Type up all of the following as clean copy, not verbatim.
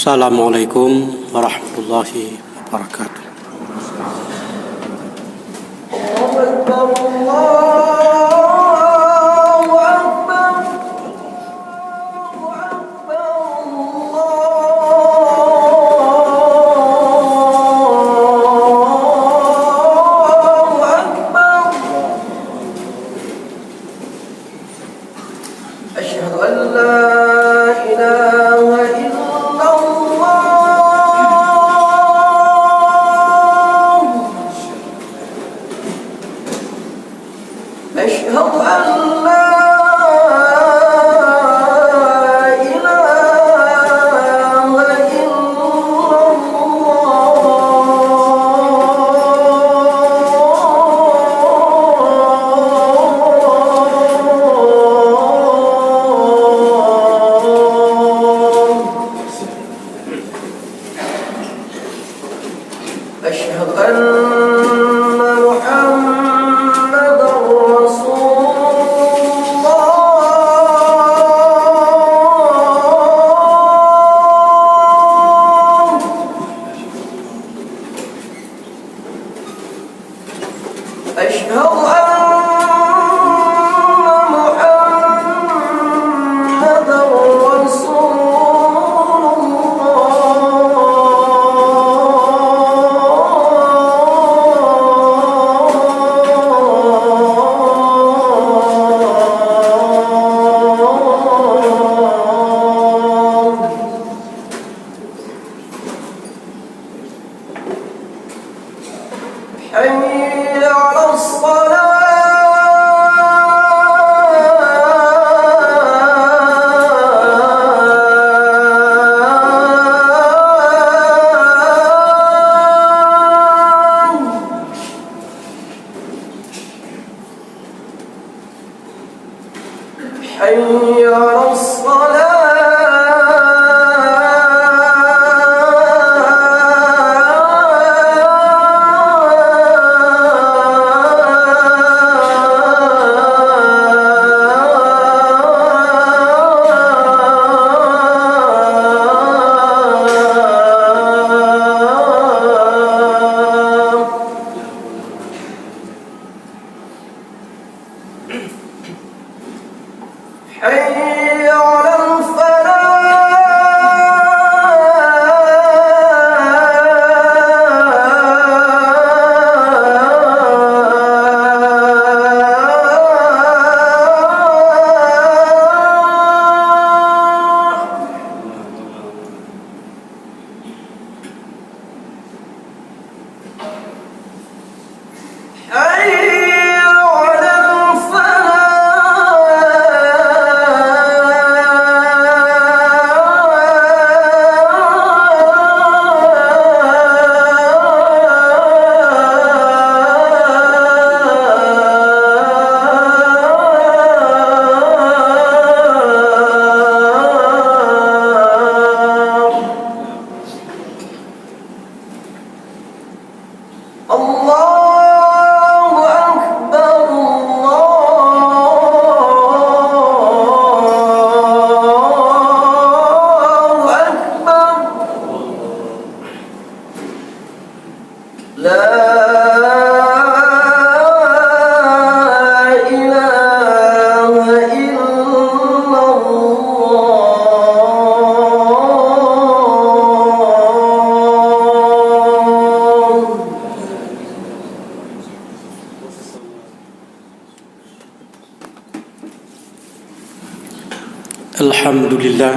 Assalamualaikum warahmatullahi wabarakatuh. حي Alhamdulillah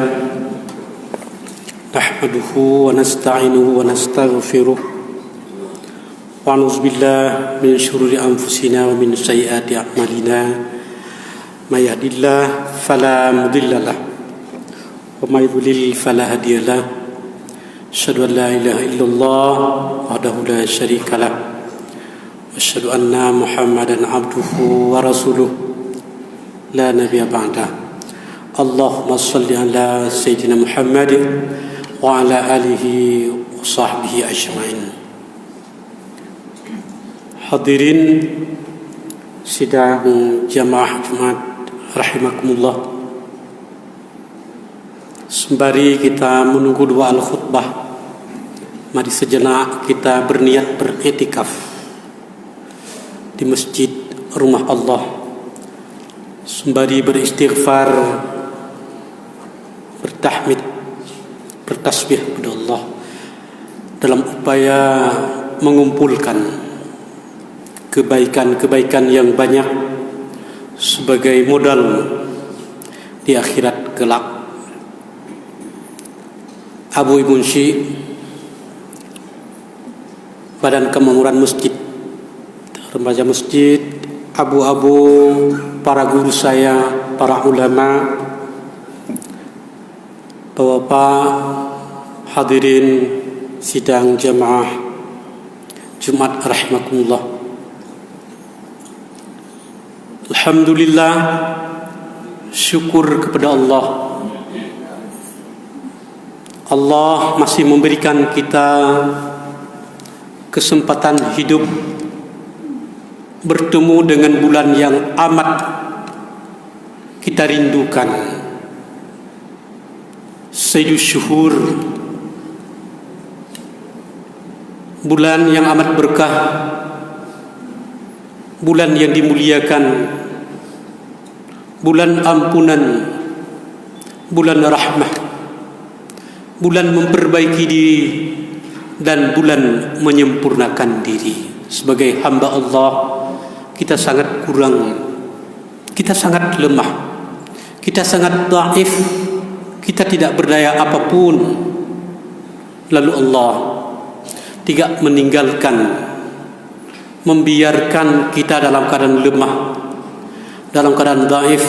nahmaduhu wa nasta'inuhu wa nastaghfiruh wa na'udzu billahi min syururi anfusina wa min sayyiati a'malina may yahdihillahu fala mudhillalah wa may yudlil fala hadiyalah asyhadu an la ilaha illallah wahdahu la syarikalah wa asyhadu anna muhammadan abduhu wa rasuluh la nabiyya ba'dah. Allahumma salli ala Sayyidina Muhammad wa ala alihi wa sahbihi ajma'in. Hadirin sidang jamaah Jumat rahimakumullah. Sembari kita menunggu dua al-khutbah, mari sejenak kita berniat beriktikaf di masjid rumah Allah. Sembari beristighfar, bertahmid, bertasbih kepada Allah dalam upaya mengumpulkan kebaikan-kebaikan yang banyak sebagai modal di akhirat kelak. Abu Munshi, Badan Kemakmuran Masjid, remaja masjid, abu-abu, para guru saya, para ulama, Bapak hadirin sidang jamaah Jumat rahimakumullah. Alhamdulillah, syukur kepada Allah. Allah masih memberikan kita kesempatan hidup bertemu dengan bulan yang amat kita rindukan, Sayyidus Syuhur, bulan yang amat berkah, bulan yang dimuliakan, bulan ampunan, bulan rahmah, bulan memperbaiki diri, dan bulan menyempurnakan diri. Sebagai hamba Allah, kita sangat kurang, kita sangat lemah, kita sangat dhaif, kita tidak berdaya apapun. Lalu Allah tidak meninggalkan, membiarkan kita dalam keadaan lemah, dalam keadaan dhaif,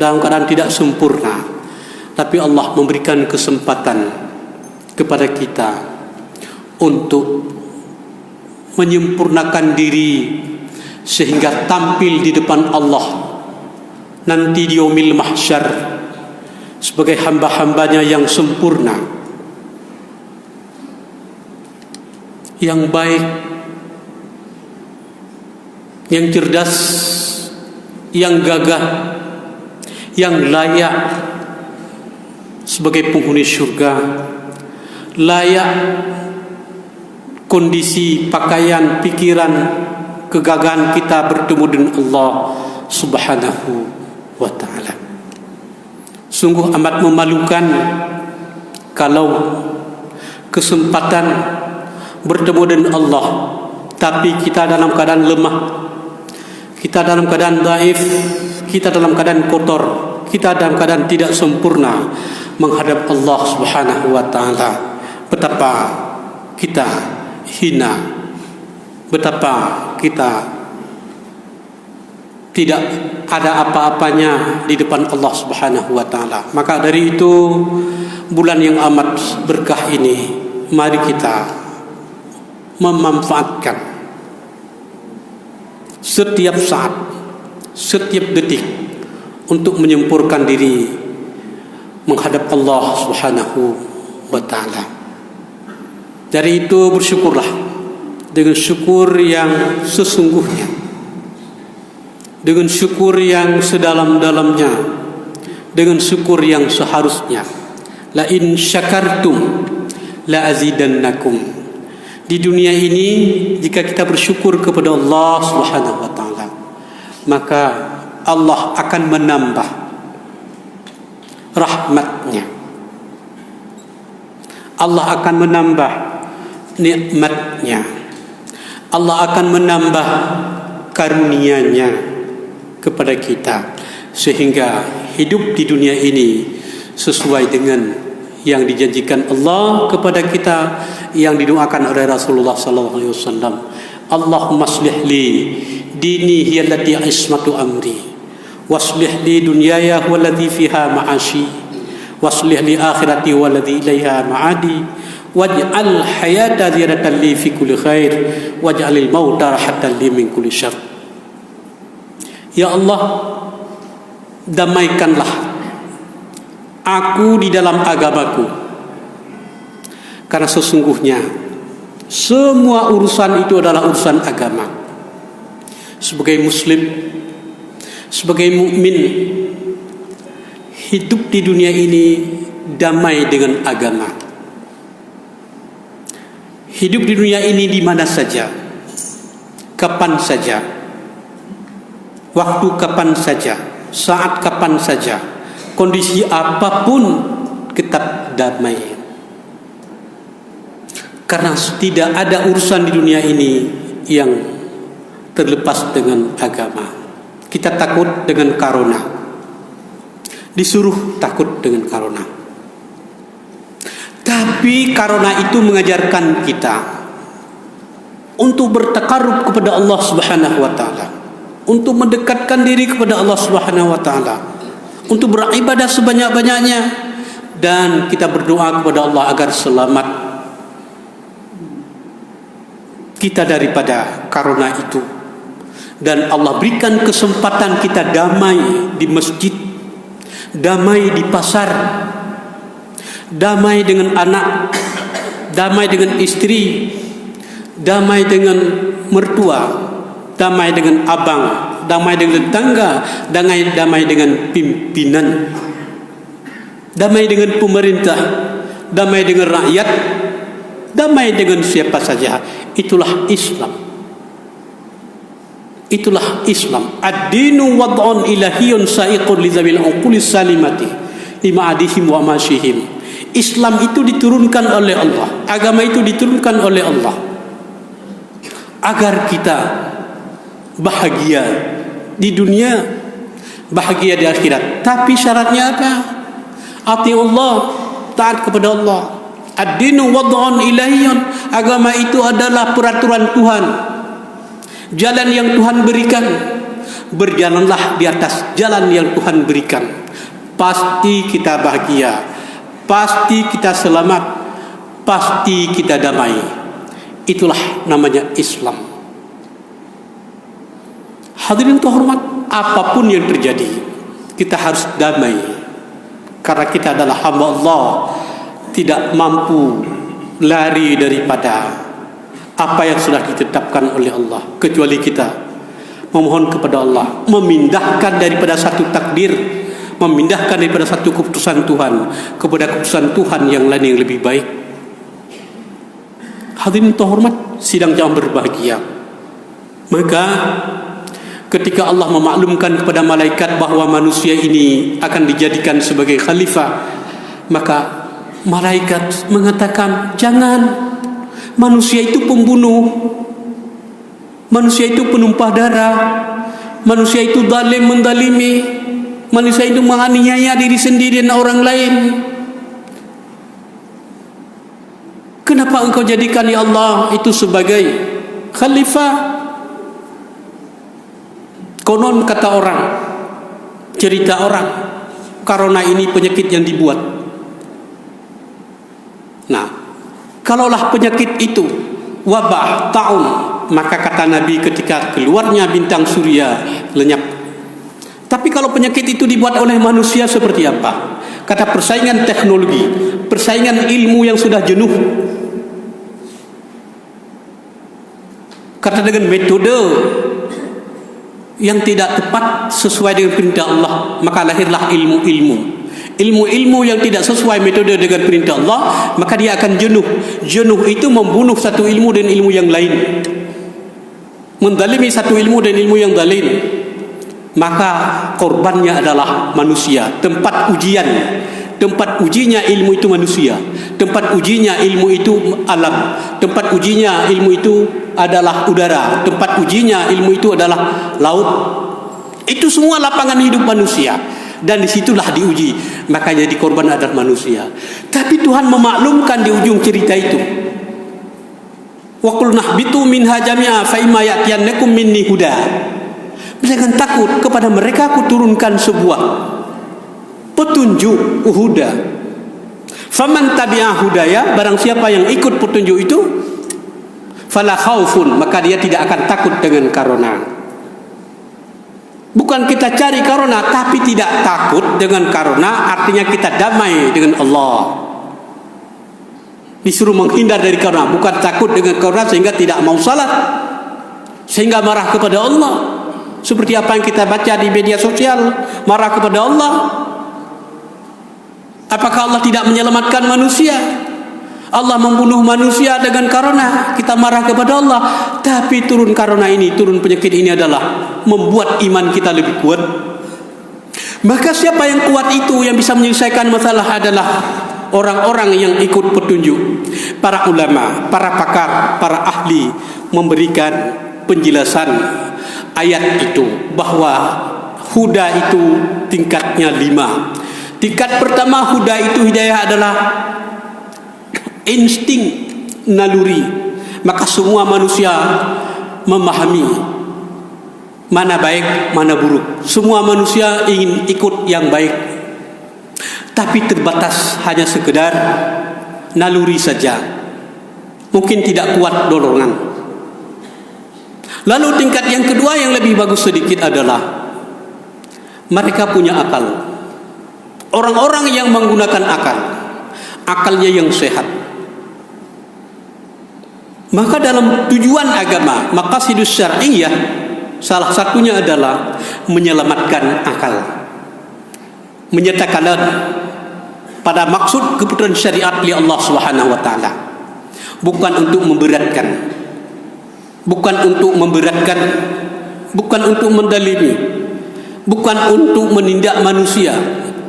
dalam keadaan tidak sempurna. Tapi Allah memberikan kesempatan kepada kita untuk menyempurnakan diri sehingga tampil di depan Allah nanti di yaumil mahsyar sebagai hamba-hambanya yang sempurna, yang baik, yang cerdas, yang gagah, yang layak sebagai penghuni syurga, layak kondisi, pakaian, pikiran, kegagahan kita bertemu dengan Allah Subhanahu wa ta'ala. Sungguh amat memalukan kalau kesempatan bertemu dengan Allah tapi kita dalam keadaan lemah, kita dalam keadaan dhaif, kita dalam keadaan kotor, kita dalam keadaan tidak sempurna menghadap Allah Subhanahu wa ta'ala. Betapa kita hina, betapa kita tidak ada apa-apanya di depan Allah Subhanahu wa ta'ala. Maka dari itu, bulan yang amat berkah ini, mari kita memanfaatkan setiap saat, setiap detik untuk menyempurnakan diri menghadap Allah Subhanahu wa ta'ala. Dari itu bersyukurlah dengan syukur yang sesungguhnya, dengan syukur yang sedalam-dalamnya, dengan syukur yang seharusnya. La in syakartum la azidannakum. Di dunia ini jika kita bersyukur kepada Allah Subhanahu wa ta'ala, maka Allah akan menambah rahmatnya, Allah akan menambah nikmatnya, Allah akan menambah karunia-Nya kepada kita sehingga hidup di dunia ini sesuai dengan yang dijanjikan Allah kepada kita, yang didoakan oleh Rasulullah sallallahu alaihi wasallam. Allahumma aslih li dini hiya allati ismatu amri, waslih li dunyaya huwa allati fiha ma'ashi, waslih li akhirati huwa allati ilaiha ma'adi, waj'al hayata ziyadatan li fi kulli khair, waj'alil mauta rahatan li min kulli syarr. Ya Allah, damaikanlah aku di dalam agamaku, karena sesungguhnya semua urusan itu adalah urusan agama. Sebagai muslim, sebagai mukmin, hidup di dunia ini damai dengan agama. Hidup di dunia ini di mana saja, kapan saja, waktu kapan saja, saat kapan saja, kondisi apapun tetap damai. Karena tidak ada urusan di dunia ini yang terlepas dengan agama. Kita takut dengan corona, disuruh takut dengan corona. Tapi corona itu mengajarkan kita untuk bertakarrub kepada Allah Subhanahu wa taala, untuk mendekatkan diri kepada Allah Subhanahu wa taala, untuk beribadah sebanyak-banyaknya, dan kita berdoa kepada Allah agar selamat kita daripada corona itu. Dan Allah berikan kesempatan kita damai di masjid, damai di pasar, damai dengan anak, damai dengan istri, damai dengan mertua, damai dengan abang, damai dengan tetangga, damai dengan pimpinan, damai dengan pemerintah, damai dengan rakyat, damai dengan siapa saja. Itulah Islam. Itulah Islam. Ad-dinu wad'un ilahiyun sa'iqun li dzawil uqulis salimati lima'adihim wa masyihim. Islam itu diturunkan oleh Allah. Agama itu diturunkan oleh Allah agar kita bahagia di dunia, bahagia di akhirat. Tapi syaratnya apa? Ati Allah, taat kepada Allah. Ad-dinu wad'un ilahiyun. Agama itu adalah peraturan Tuhan, jalan yang Tuhan berikan. Berjalanlah di atas jalan yang Tuhan berikan. Pasti kita bahagia, pasti kita selamat, pasti kita damai. Itulah namanya Islam. Hadirin terhormat, apapun yang terjadi, kita harus damai, karena kita adalah hamba Allah, tidak mampu lari daripada apa yang sudah ditetapkan oleh Allah, kecuali kita memohon kepada Allah, memindahkan daripada satu takdir, memindahkan daripada satu keputusan Tuhan kepada keputusan Tuhan yang lain yang lebih baik. Hadirin terhormat, sidang jamaah berbahagia. Maka ketika Allah memaklumkan kepada malaikat bahwa manusia ini akan dijadikan sebagai khalifah, maka malaikat mengatakan, jangan. Manusia itu pembunuh, manusia itu penumpah darah, manusia itu zalim mendalimi, manusia itu menganiaya diri sendiri dan orang lain. Kenapa engkau jadikan ya Allah itu sebagai khalifah? Konon kata orang, cerita orang, corona ini penyakit yang dibuat. Nah, kalaulah penyakit itu wabah taun, maka kata Nabi ketika keluarnya bintang surya lenyap. Tapi kalau penyakit itu dibuat oleh manusia seperti apa? Kata persaingan teknologi, persaingan ilmu yang sudah jenuh, kata dengan metode yang tidak tepat sesuai dengan perintah Allah, maka lahirlah ilmu-ilmu yang tidak sesuai metode dengan perintah Allah, maka dia akan jenuh. Jenuh itu membunuh satu ilmu dan ilmu yang lain, mendalimi satu ilmu dan ilmu yang lain. Maka korbannya adalah manusia. Tempat ujinya ilmu itu manusia. Tempat ujinya ilmu itu alam. Tempat ujinya ilmu itu adalah udara. Tempat ujinya ilmu itu adalah laut. Itu semua lapangan hidup manusia. Dan disitulah diuji. Makanya jadi korban adalah manusia. Tapi Tuhan memaklumkan di ujung cerita itu. Wa qul nahbitu minha jami'a fa imma ya'tiyannakum minni huda. Jangan takut, kepada mereka aku turunkan sebuah petunjuk huda. Faman tabi'a hudaya, barang siapa yang ikut petunjuk itu, fala khaufun, maka dia tidak akan takut dengan corona. Bukan kita cari corona, tapi tidak takut dengan corona, artinya kita damai dengan Allah. Disuruh menghindar dari corona, bukan takut dengan corona sehingga tidak mau salat, sehingga marah kepada Allah. Seperti apa yang kita baca di media sosial, marah kepada Allah. Apakah Allah tidak menyelamatkan manusia? Allah membunuh manusia dengan corona, kita marah kepada Allah. Tapi turun corona ini, turun penyakit ini adalah membuat iman kita lebih kuat. Maka siapa yang kuat itu, yang bisa menyelesaikan masalah adalah orang-orang yang ikut petunjuk. Para ulama, para pakar, para ahli memberikan penjelasan ayat itu, bahwa huda itu tingkatnya 5. Tingkat pertama huda itu, hidayah adalah insting naluri. Maka semua manusia memahami mana baik, mana buruk. Semua manusia ingin ikut yang baik, tapi terbatas hanya sekedar naluri saja, mungkin tidak kuat dorongan. Lalu tingkat yang kedua yang lebih bagus sedikit adalah mereka punya akal. Orang-orang yang menggunakan akal, akalnya yang sehat. Maka dalam tujuan agama, maqasidus syar'iyyah, salah satunya adalah menyelamatkan akal, menyatakan pada maksud keputusan syariat oleh Allah Subhanahu wa taala, bukan untuk memberatkan, bukan untuk memberatkan, bukan untuk mendalimi, bukan untuk menindak manusia,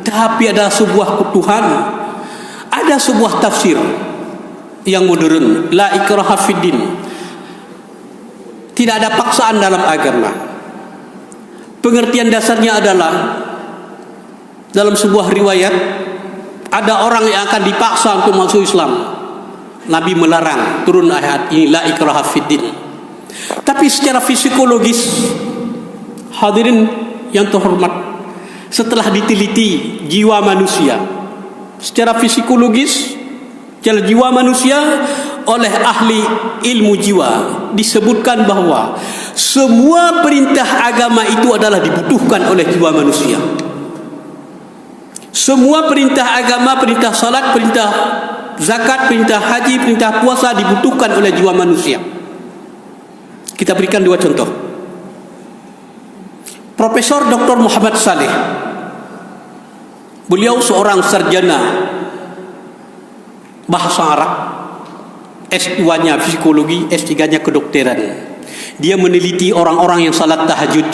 tapi ada sebuah ketuhan, ada sebuah tafsir yang modern, la ikraha fiddin. Tidak ada paksaan dalam agama. Pengertian dasarnya adalah, dalam sebuah riwayat, ada orang yang akan dipaksa untuk masuk Islam. Nabi melarang, turun ayat ini, la ikraha fiddin. Tapi secara psikologis, hadirin yang terhormat, setelah diteliti jiwa manusia, secara psikologis, secara jiwa manusia oleh ahli ilmu jiwa, disebutkan bahwa semua perintah agama itu adalah dibutuhkan oleh jiwa manusia. Semua perintah agama, perintah salat, perintah zakat, perintah haji, perintah puasa dibutuhkan oleh jiwa manusia. Kita berikan 2 contoh. Profesor Dr. Muhammad Saleh, beliau seorang sarjana bahasa Arab, S2-nya psikologi, S3-nya kedokteran. Dia meneliti orang-orang yang salat tahajud.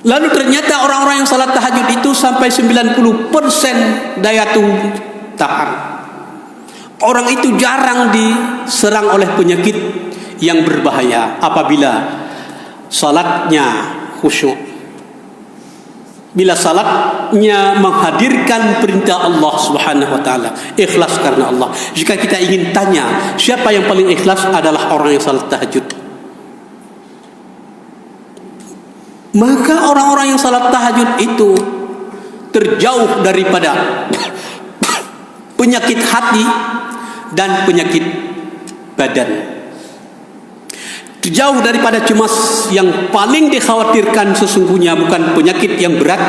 Lalu ternyata orang-orang yang salat tahajud itu sampai 90% daya tahan. Orang itu jarang diserang oleh penyakit yang berbahaya apabila salatnya khusyuk. Bila salatnya menghadirkan perintah Allah Subhanahu wa taala, ikhlas karena Allah. Jika kita ingin tanya, siapa yang paling ikhlas, adalah orang yang salat tahajud. Maka orang-orang yang salat tahajud itu terjauh daripada penyakit hati dan penyakit badan. Jauh daripada cemas. Yang paling dikhawatirkan sesungguhnya bukan penyakit yang berat,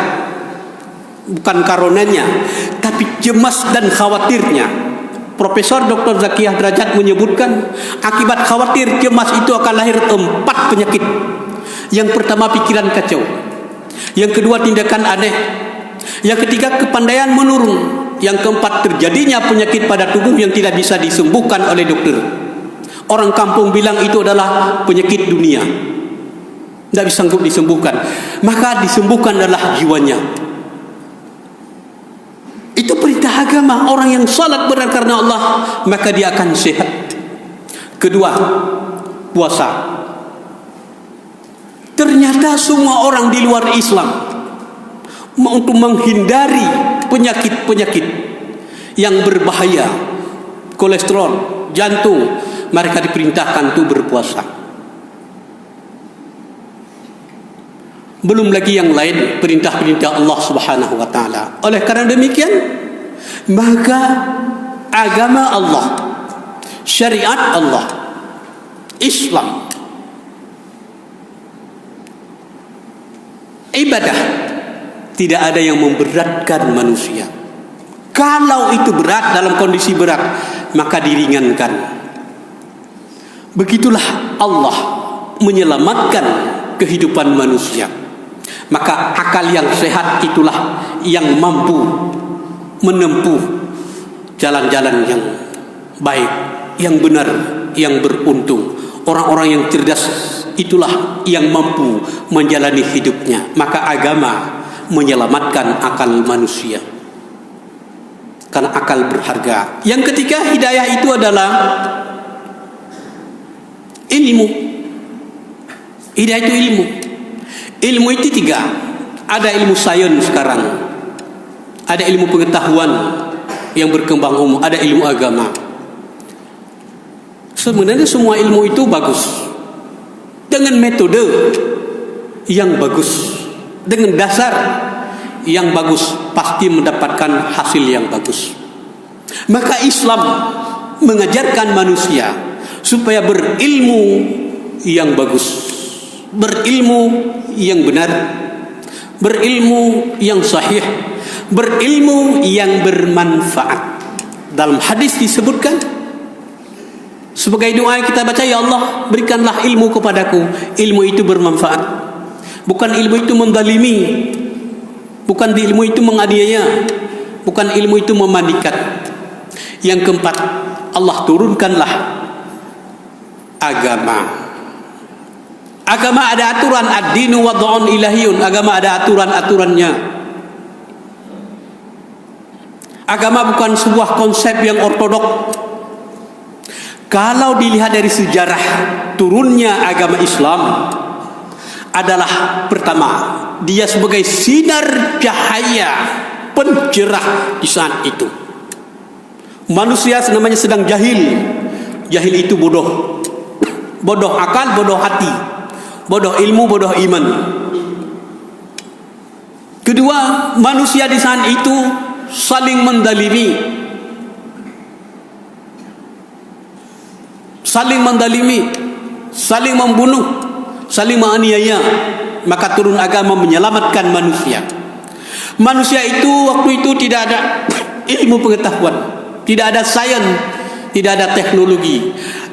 bukan karonanya, tapi cemas dan khawatirnya. Profesor Dr. Zakiyah Derajat menyebutkan, akibat khawatir cemas itu akan lahir 4 penyakit. Yang pertama, pikiran kacau. Yang kedua, tindakan aneh. Yang ketiga, kepandaian menurun. Yang keempat, terjadinya penyakit pada tubuh yang tidak bisa disembuhkan oleh dokter. Orang kampung bilang itu adalah penyakit dunia, tidak bisa disembuhkan. Maka disembuhkan adalah jiwanya. Itu perintah agama. Orang yang salat benar karena Allah, maka dia akan sehat. Kedua, puasa. Ternyata semua orang di luar Islam untuk menghindari penyakit-penyakit yang berbahaya, kolesterol, jantung, mereka diperintahkan untuk berpuasa. Belum lagi yang lain, perintah-perintah Allah Subhanahu wa taala. Oleh karena demikian, maka agama Allah, syariat Allah, Islam, ibadah, tidak ada yang memberatkan manusia. Kalau itu berat, dalam kondisi berat, maka diringankan. Begitulah Allah menyelamatkan kehidupan manusia. Maka akal yang sehat itulah yang mampu menempuh jalan-jalan yang baik, yang benar, yang beruntung. Orang-orang yang cerdas itulah yang mampu menjalani hidupnya. Maka agama menyelamatkan akal manusia, karena akal berharga. Yang ketiga, hidayah itu adalah ilmu. Hidayah itu ilmu. Ilmu itu tiga. Ada ilmu sains sekarang, ada ilmu pengetahuan yang berkembang umum, ada ilmu agama. Sebenarnya semua ilmu itu bagus, dengan metode yang bagus, dengan dasar yang bagus, pasti mendapatkan hasil yang bagus. Maka Islam mengajarkan manusia supaya berilmu yang bagus, berilmu yang benar, berilmu yang sahih, berilmu yang bermanfaat. Dalam hadis disebutkan sebagai doa yang kita baca, ya Allah, berikanlah ilmu kepadaku, ilmu itu bermanfaat. Bukan ilmu itu mendalimi, bukan ilmu itu menganiaya, bukan ilmu itu memandikan. Yang keempat, Allah turunkanlah agama. Agama ada aturan, ad-dinu wad'un ilahiyun. Agama ada aturan-aturannya. Agama bukan sebuah konsep yang ortodok. Kalau dilihat dari sejarah turunnya agama Islam adalah, pertama, dia sebagai sinar cahaya pencerah di saat itu. Manusia namanya sedang jahil. Jahil itu bodoh. Bodoh akal, bodoh hati, bodoh ilmu, bodoh iman. Kedua, manusia di saat itu saling mendalimi, saling membunuh, saling menganiaya. Maka turun agama menyelamatkan manusia. Manusia itu waktu itu tidak ada ilmu pengetahuan, tidak ada sains, tidak ada teknologi.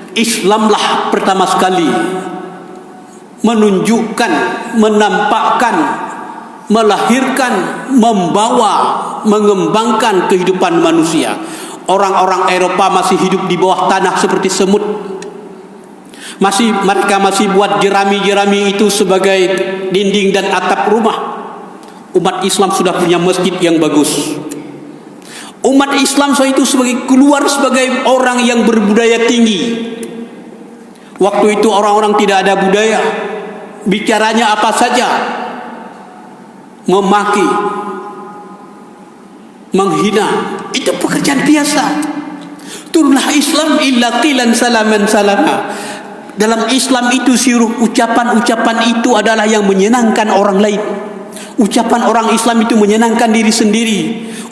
Islamlah pertama sekali menunjukkan, menampakkan, melahirkan, membawa, mengembangkan kehidupan manusia. Orang-orang Eropa masih hidup di bawah tanah seperti semut. Mereka masih buat jerami-jerami itu sebagai dinding dan atap rumah. Umat Islam sudah punya masjid yang bagus. Umat Islam saat itu keluar sebagai orang yang berbudaya tinggi. Waktu itu orang-orang tidak ada budaya, bicaranya apa saja, memaki, menghina, itu pekerjaan biasa. Turunlah Islam, illa qilan salaman salama. Dalam Islam itu sirup ucapan-ucapan itu adalah yang menyenangkan orang lain. Ucapan orang Islam itu menyenangkan diri sendiri.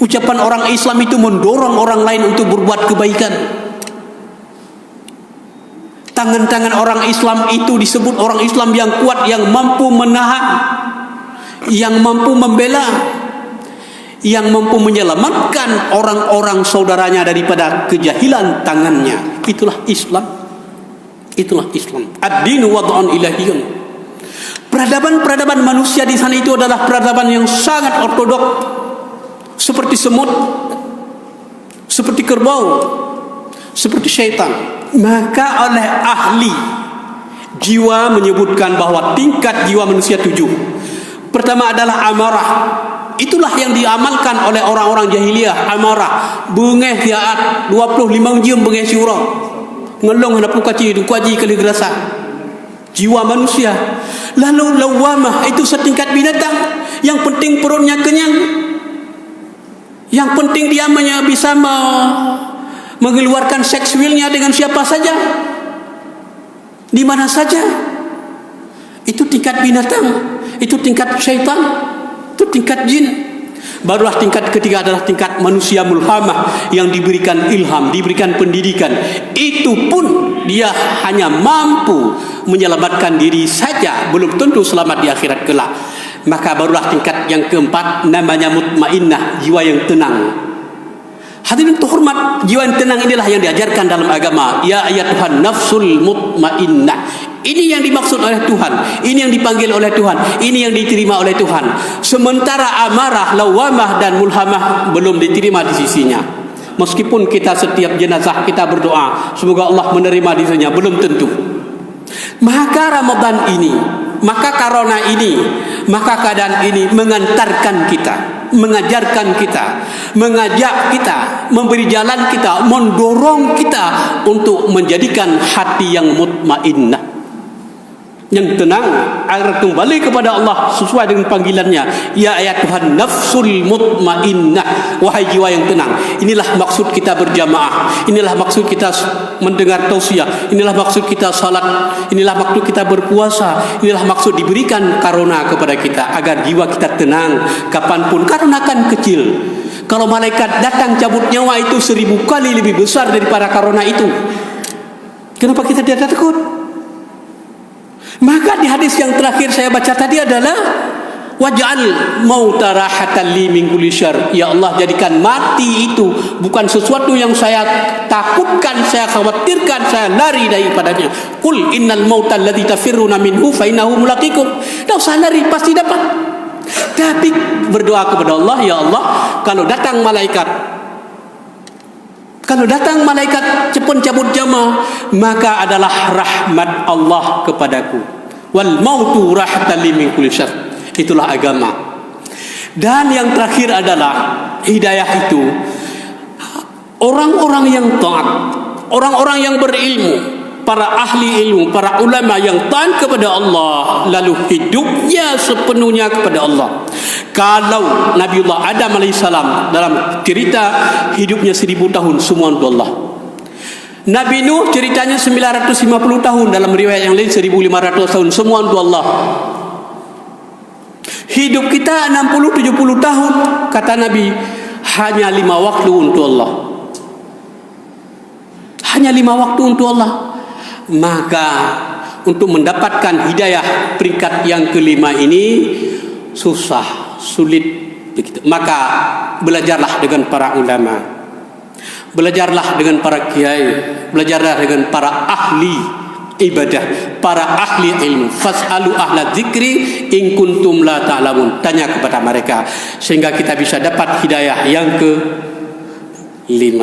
Ucapan orang Islam itu mendorong orang lain untuk berbuat kebaikan. Tangan-tangan orang Islam itu disebut orang Islam yang kuat, yang mampu menahan, yang mampu membela, yang mampu menyelamatkan orang-orang saudaranya daripada kejahilan tangannya. Itulah Islam. Itulah Islam. Ad-dinu wad'un ilahiyun. Peradaban-peradaban manusia di sana itu adalah peradaban yang sangat ortodok, seperti semut, seperti kerbau, seperti syaitan. Maka oleh ahli jiwa menyebutkan bahwa tingkat jiwa manusia 7. Pertama adalah amarah. Itulah yang diamalkan oleh orang-orang jahiliyah. Amarah, bengeh yaat 25 jam bengeh syurah, ngelong hendak pukaci dukaji kali gerasa. Jiwa manusia. Lalu lawamah itu setingkat binatang. Yang penting perutnya kenyang. Yang penting dia bisa mengeluarkan seks willnya dengan siapa saja, di mana saja. Itu tingkat binatang, itu tingkat syaitan, itu tingkat jin. Barulah tingkat ketiga adalah tingkat manusia mulhamah, yang diberikan ilham, diberikan pendidikan. Itu pun dia hanya mampu menyelamatkan diri saja, belum tentu selamat di akhirat kelak. Maka barulah tingkat yang keempat, namanya mutmainnah, jiwa yang tenang. Hadirin terhormat, jiwa yang tenang inilah yang diajarkan dalam agama. Ya ayyatuhan nafsul mutmainnah. Ini yang dimaksud oleh Tuhan, ini yang dipanggil oleh Tuhan, ini yang diterima oleh Tuhan. Sementara amarah, lawamah dan mulhamah belum diterima di sisinya. Meskipun kita setiap jenazah kita berdoa semoga Allah menerima dirinya, belum tentu. Maka Ramadan ini, maka corona ini, maka keadaan ini mengantarkan kita, mengajarkan kita, mengajak kita, memberi jalan kita, mendorong kita untuk menjadikan hati yang mutmainnah, yang tenang, agar kembali kepada Allah sesuai dengan panggilannya. Ya ayyatuhan nafsul mutmainnah, wahai jiwa yang tenang. Inilah maksud kita berjamaah, inilah maksud kita mendengar tausiah, inilah maksud kita salat, inilah maksud kita berpuasa, inilah maksud diberikan karuna kepada kita, agar jiwa kita tenang kapanpun. Karena kan kecil. Kalau malaikat datang cabut nyawa itu 1000 kali lebih besar daripada karuna itu. Kenapa kita tidak takut? Maka di hadis yang terakhir saya baca tadi adalah waj'al mauta rahatan li min kulli syarr. Ya Allah, jadikan mati itu bukan sesuatu yang saya takutkan, saya khawatirkan, saya lari daripadanya. Qul innal mauta alladzi tafirruna minhu fa innahu mulaqikum. Tak usah lari, pasti dapat. Tapi berdoa kepada Allah, ya Allah, kalau datang malaikat cepat cabut jama, maka adalah rahmat Allah kepadaku. Wal mautu rahatan li min kulli syarr. Itulah agama. Dan yang terakhir adalah hidayah itu, orang-orang yang taat, orang-orang yang berilmu, para ahli ilmu, para ulama yang taat kepada Allah, lalu hidupnya sepenuhnya kepada Allah. Kalau Nabiullah Adam alaihissalam dalam cerita hidupnya 1000 tahun semua untuk Allah. Nabi Nuh ceritanya 950 tahun, dalam riwayat yang lain 1500 tahun, semua untuk Allah. Hidup kita 60-70 tahun, kata Nabi, hanya 5 waktu untuk Allah. Hanya 5 waktu untuk Allah. Maka untuk mendapatkan hidayah peringkat yang kelima ini susah, sulit begitu. Maka belajarlah dengan para ulama, belajarlah dengan para kiai, belajarlah dengan para ahli ibadah, para ahli ilmu. Fas'alu ahla dzikri in kuntum la ta'lamun. Tanya kepada mereka sehingga kita bisa dapat hidayah yang ke-5.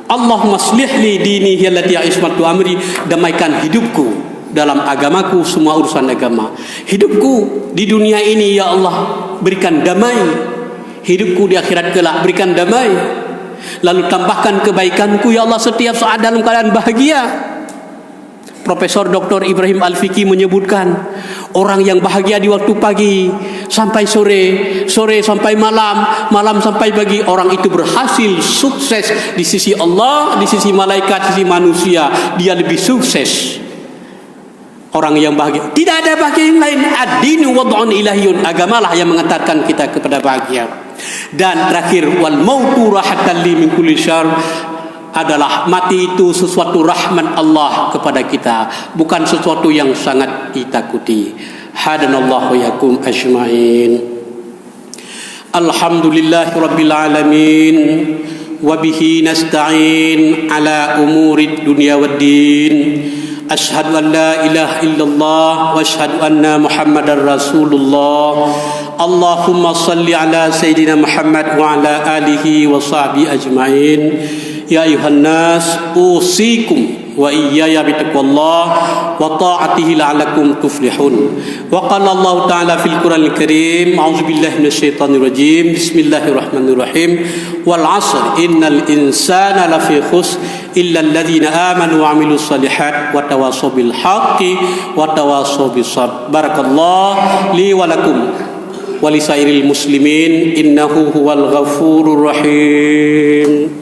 Allahumma aslih li dini allati ismatu amri. Damaikan hidupku dalam agamaku, semua urusan agama. Hidupku di dunia ini ya Allah berikan damai, hidupku di akhirat kelak berikan damai. Lalu tambahkan kebaikanku ya Allah setiap saat dalam keadaan bahagia. Profesor Dr. Ibrahim Al-Fiqi menyebutkan, orang yang bahagia di waktu pagi sampai sore, sore sampai malam, malam sampai pagi, orang itu berhasil, sukses di sisi Allah, di sisi malaikat, di sisi manusia. Dia lebih sukses. Orang yang bahagia, tidak ada bahagia yang lain. Ad-dinu wad'un ilahiyun, agamalah yang mengantarkan kita kepada bahagia. Dan terakhir, wal mautu rahatan li min kulli syarr, adalah mati itu sesuatu rahmat Allah kepada kita, bukan sesuatu yang sangat ditakuti. Hadanallahu yakum ajma'in. Alhamdulillahi rabbil alamin, wa bihi nasta'in ala umurid dunya waddin. Ashhadu an la ilaha illallah wa ashhadu anna Muhammadar Rasulullah. Allahumma salli ala Sayyidina Muhammad wa ala alihi wa sahbihi ajma'in. Ya ayuhan nas, usikum wa iyaya bittaqwallah wa ta'atihi la'allakum tuflihun. Wa qala Allah ta'ala fil Qur'anil Karim, a'udzu billahi minasyaitonir rajim, bismillahirrahmanirrahim, wal 'asr innal insana lafi khusr illa alladziina amanu wa 'amilus shalihat wa tawassaw bil haqqi wa tawassaw bis sabr. Barakallahu li wa lakum wa lisairil muslimin innahu huwal ghafurur rahim.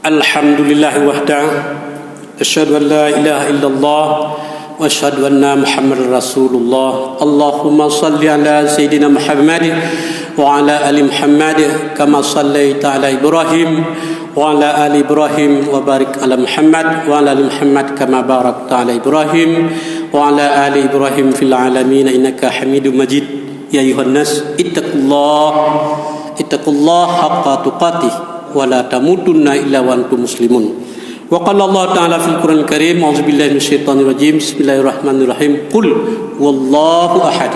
Alhamdulillah wahda, asyhadu an la ilaha illallah wa asyhadu anna Muhammadar Rasulullah. Allahumma salli ala Sayyidina Muhammad wa ala ali Muhammad kama sallaita ala Ibrahim wa ala ali Ibrahim wa barik ala Muhammad wa ala ali Muhammad kama barakta ala Ibrahim wa ala ali Ibrahim fil alamin innaka Hamidum Majid. Ya ayuhan nas ittaqullaha haqqa tuqatih wa la tamutunna illa wa antum muslimun. Wa qala Allah ta'ala fil Qur'anil Karim, a'udzu billahi minasyaitonir rajim, bismillahirrahmanirrahim, qul wallahu ahad,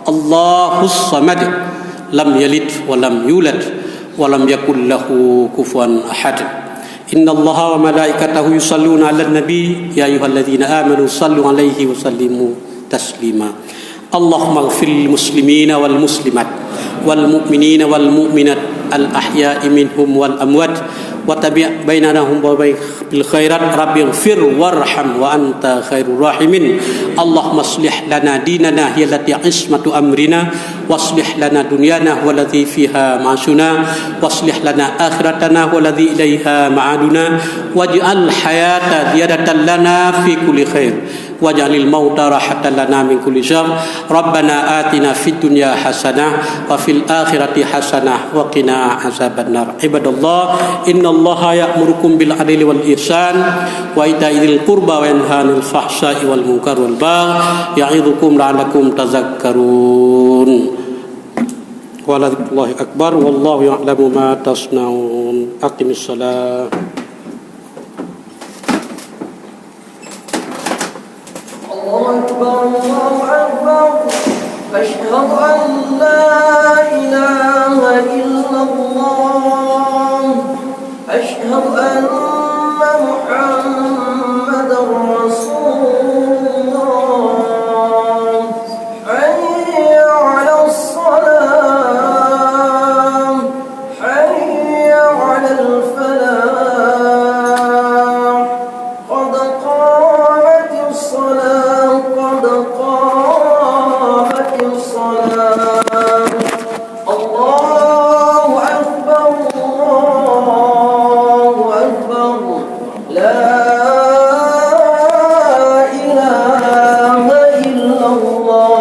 Allahus samad, lam yalid wa lam yulad wa lam yakul lahu kufuwan ahad. Innallaha wa malaikatahu yusalluna 'alan nabi, ya ayyuhalladzina amanu sallu 'alaihi wa sallimu taslima. Allahumma ighfir lil muslimina wal muslimat wal mu'minina wal mu'minat al ahya'i minhum wal amwat wa tabi' bainahum wa bil khairat rabbighfir warham wa anta khairur rahimin. Allahumma aslih lana dinana hiya allati ismatu amrina waslih lana dunyana walladhi fiha ma'ashuna waslih lana akhiratana walladhi ilaiha ma'aduna waj'al hayata ziyadatan lana fi kulli khair waj'alil mauta rahatan lana min kulli syarr. Rabbana atina fid dunya hasanah wa fil akhirati hasanah wa qina azabannar. Ibadallah, innallaha ya'murukum bil adli wal ihsan wa ita'i dzil qurba wa yanha 'anil fahsya'i wal munkar wal baghi ya'idzukum la'allakum tadhakkarun. Wallahu akbar wallahu ya'lamu ma tasnaun. Aqimis shalah. Allahu akbar, asyhadu an la ilaha illallah, asyhadu anna Muhammadar Rasulullah, hayya 'alas salam, hayya 'alal falah, qad qamatis salah, qad qamatis salah. Allahu akbar, Allahu akbar, la ilaha illallah.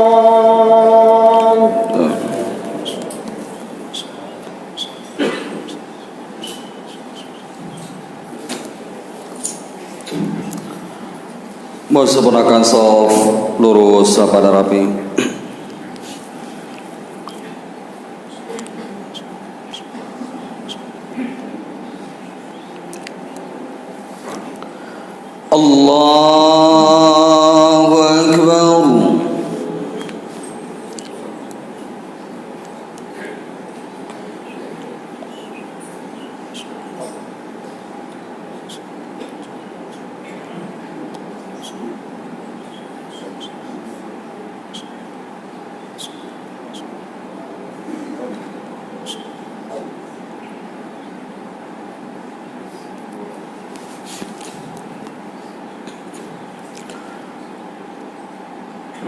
Mau sempurnakan shaf lurus pada rapi. Allahu akbar.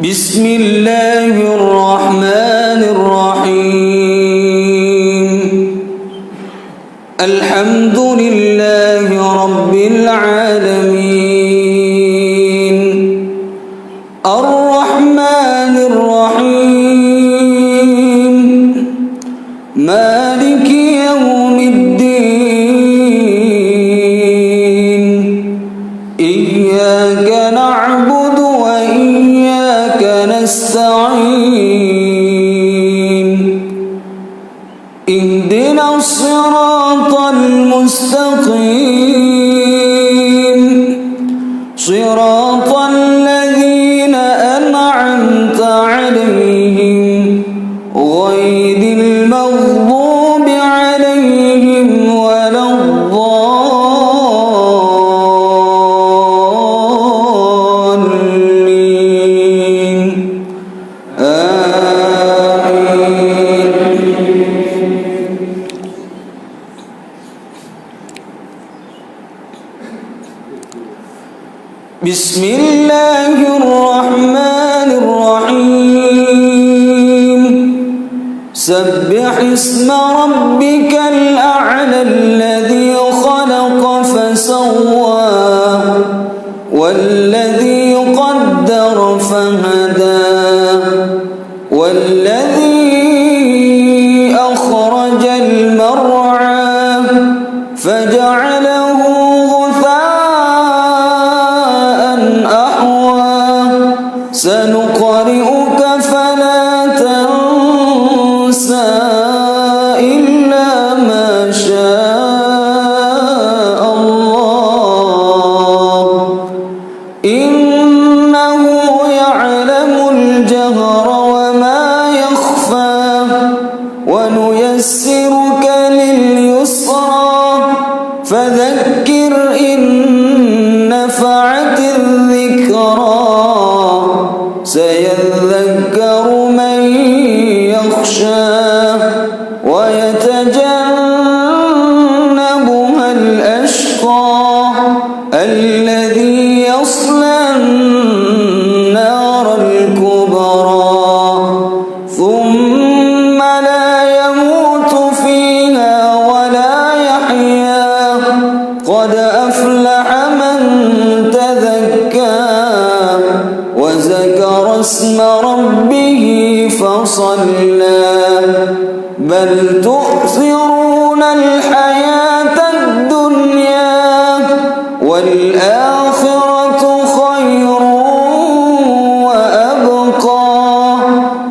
Bismillahirrahmanirrahim. Alhamdulillahi rabbil alamin. Ar-Rahmanir Rahim. Maliki yaumiddin. Iyyaka na'budu wa iyyaka nasta'in. سبح اسم ربك الأعلى الذي خلق فسوى والذي قدر فهدى والذي أخرج المرعى فجعله غثاء أحوى سنقرئك فلا تنسى إلا ما شاء الله إنه يعلم الجهر وما يخفى ونيسرك لليسرى فذكر إن نفعت الذكرى سيذكر من يخشى ويتجنبها الأشقى الذي يصلى النار الكبرى ثم لا يموت فيها ولا يحيا قد أفلح من تذكى وذكر اسم ربه فصلى بل تؤثرون الحياة الدنيا والآخرة خير وأبقى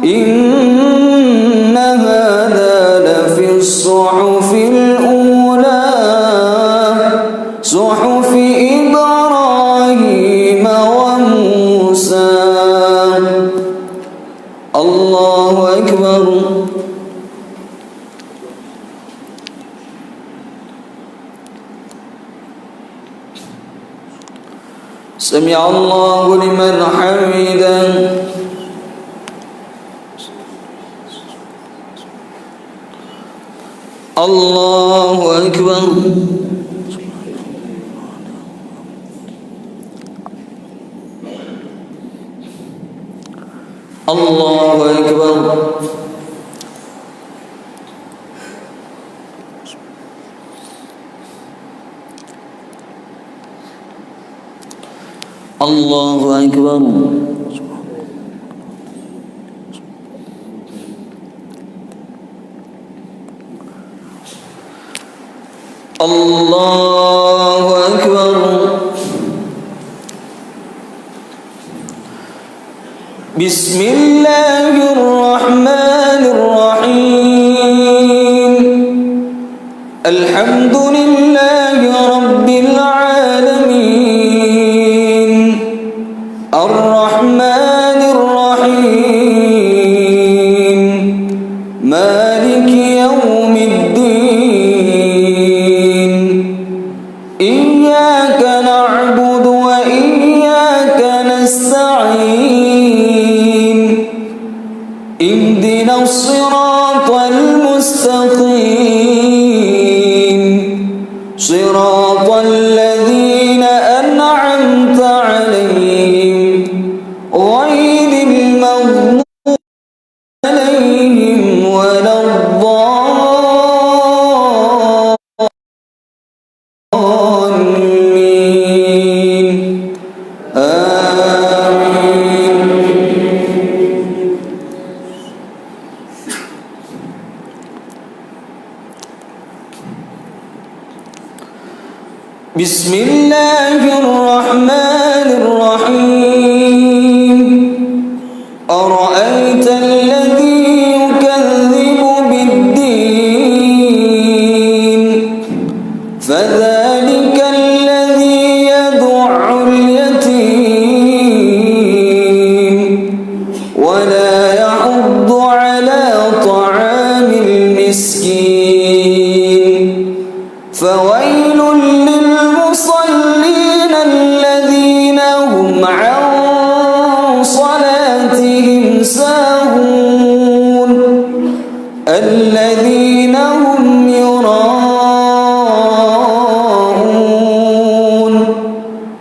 إن هذا لفي الصحف الأولى صحف إبراهيم وموسى الله أكبر سمع الله لمن حمده الله أكبر الله أكبر الله أكبر الله أكبر بسم الله الرحمن الرحيم الحمد لله رب العالمين الرحمن الرحيم مالك يوم الدين إياك نعبد وإياك نستعين اهدنا الصراط المستقيم صراط الذين أنعمت عليهم غير المغضوب عليهم ولا الضالين آمين بسم الله الرحمن الرحيم أرأيت الذي يكذب بالدين فذلك الذي يدع اليتيم ولا يحض على طعام المسكين فويل للمصلين الذين هم عن صلاتهم ساهون الذين هم يراءون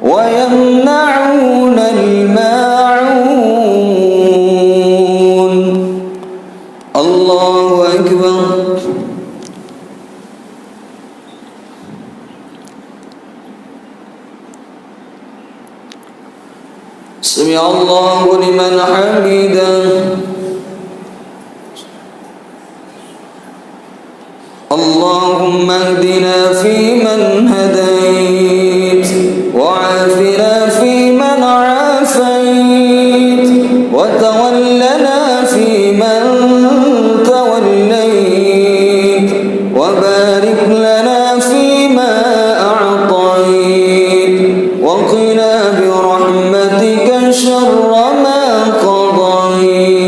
ويمنعون الماعون الله سمع الله لمن حمده اللهم اهدنا فيمن هديت وعافنا فيمن عافيت وتولنا فيمن توليت وبارك لنا فيما أعطيت وقنا برحمتك شر ما قضيت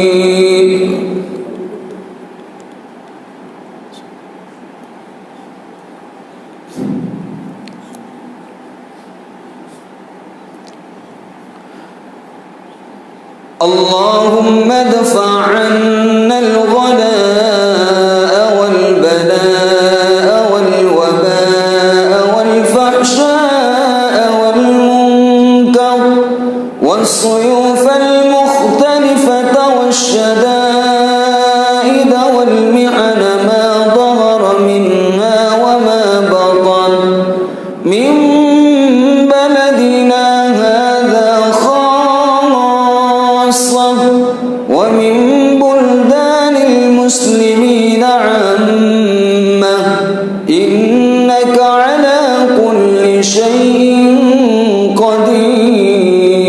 اللهم ادفع عنا الغلاء والبلاء والوباء والفحشاء والمنكر والسيوف المختلفة والشدائد والمحن ما ظهر منها وما بطن من بلدنا هذا ومن بلدان المسلمين عامة إنك على كل شيء قدير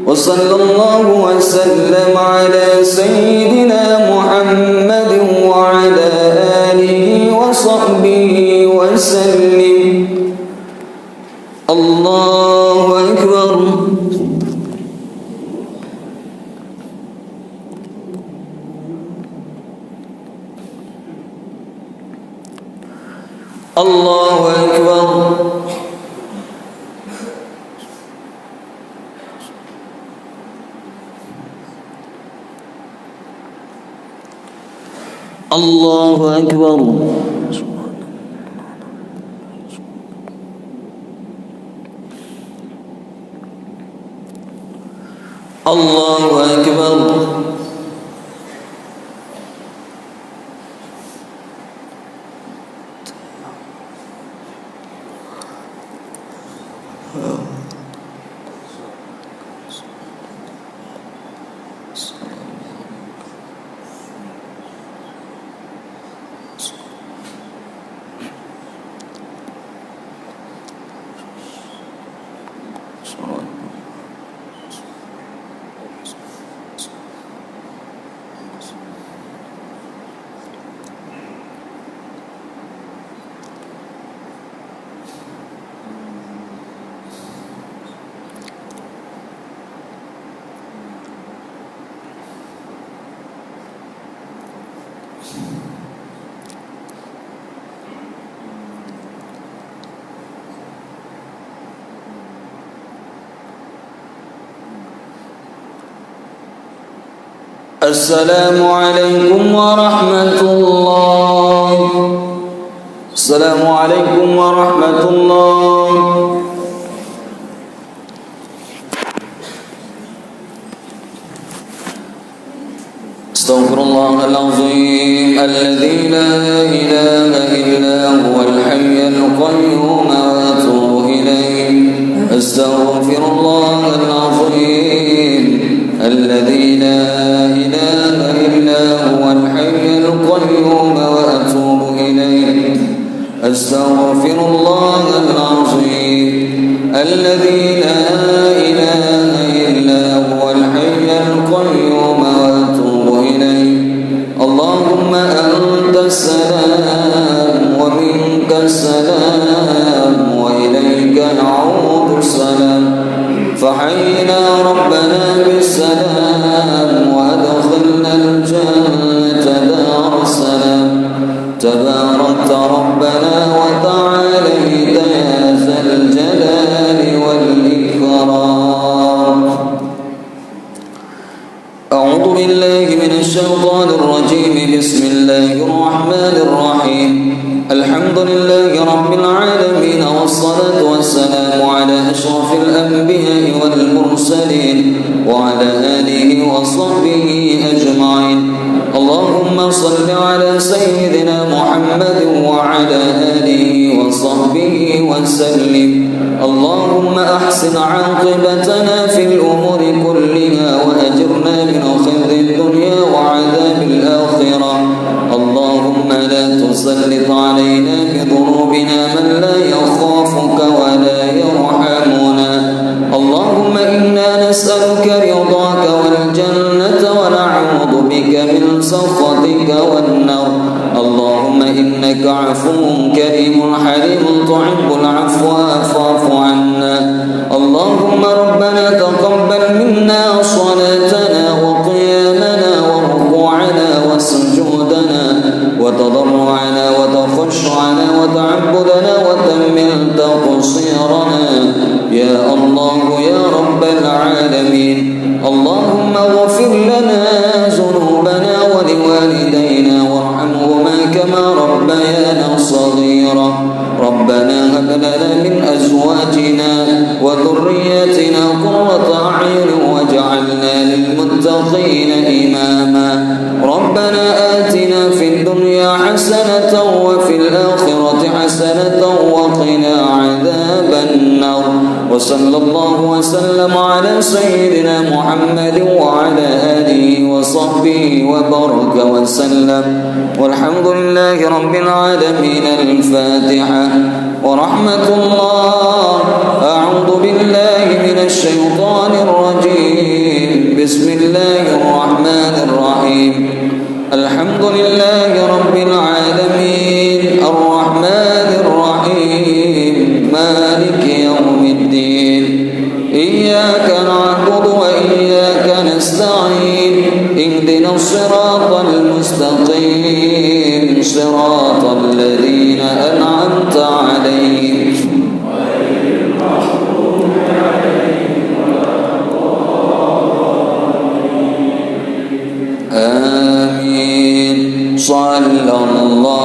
وصلى الله وسلم على سيدنا محمد وعلى آله وصحبه وسلم الله أكبر الله أكبر الله أكبر الله أكبر السلام عليكم ورحمة الله. السلام عليكم ورحمة الله. استغفر الله العظيم الذي لا إله إلا هو الحي القيوم وأتوب إليه. استغفر الله العظيم الذي لا إله إلا هو الحي القيوم وأتوب إليه. أستغفر الله العظيم الذي لا إله إلا هو الحي القيوم وأتوب إليه. اللهم أنت السلام ومنك السلام وإليك نعود السلام. فحينا ربنا بالسلام وأدخلنا الجنة دار السلام. تباركت ربنا وتعاليت يا ذا الجلال والإكرام. أعوذ بالله من الشيطان الرجيم. بسم الله الرحمن الرحيم. الحمد لله رب العالمين والصلاة والسلام على أشرف الأنبياء والمرسلين وعلى آله وصحبه أجمعين. اللهم صل على سيدنا محمد وعلى آله وصحبه وسلم. اللهم أحسن عاقبتنا في الأمور بها وأجرنا من خزي الدنيا وعذاب الآخرة. اللهم لا تسلط علينا بذنوبنا من لا يخافك ولا يرحمنا. اللهم إنا نسألك رضاك والجنة ونعوذ بك من سخطك والنار. اللهم إنك عفو كريم حليم تحب العفو فاعف عنا. اللهم ربنا تقبل منا صلاتنا وقيامنا وركوعنا وسجودنا وتضرعنا وتخشعنا وتعبدنا وتمن تقصيرنا يا الله يا رب العالمين. اللهم اغفر لنا ذنوبنا ولوالدينا وارحمهما كما ربيانا صغيرا. ربنا هب لنا من أزواجنا وذرياتنا قرة أعين واجعلنا للمتقين إماما. ربنا آتنا في الدنيا حسنة وفي الآخرة حسنة وقنا عذاب النار. وصلى الله وسلم على سيدنا محمد وعلى آله وصحبه وبارك وسلم والحمد لله رب العالمين. الفاتحة. ورحمة الله. أعوذ بالله من الشيطان الرجيم. بسم الله الرحمن الرحيم. الحمد لله رب العالمين الرحمن الرحيم مالك يوم الدين. إياك نعبد وإياك نستعين. اهدنا الصراط المستقيم صراط الذين أنعمت عليهم. آمين. صلى الله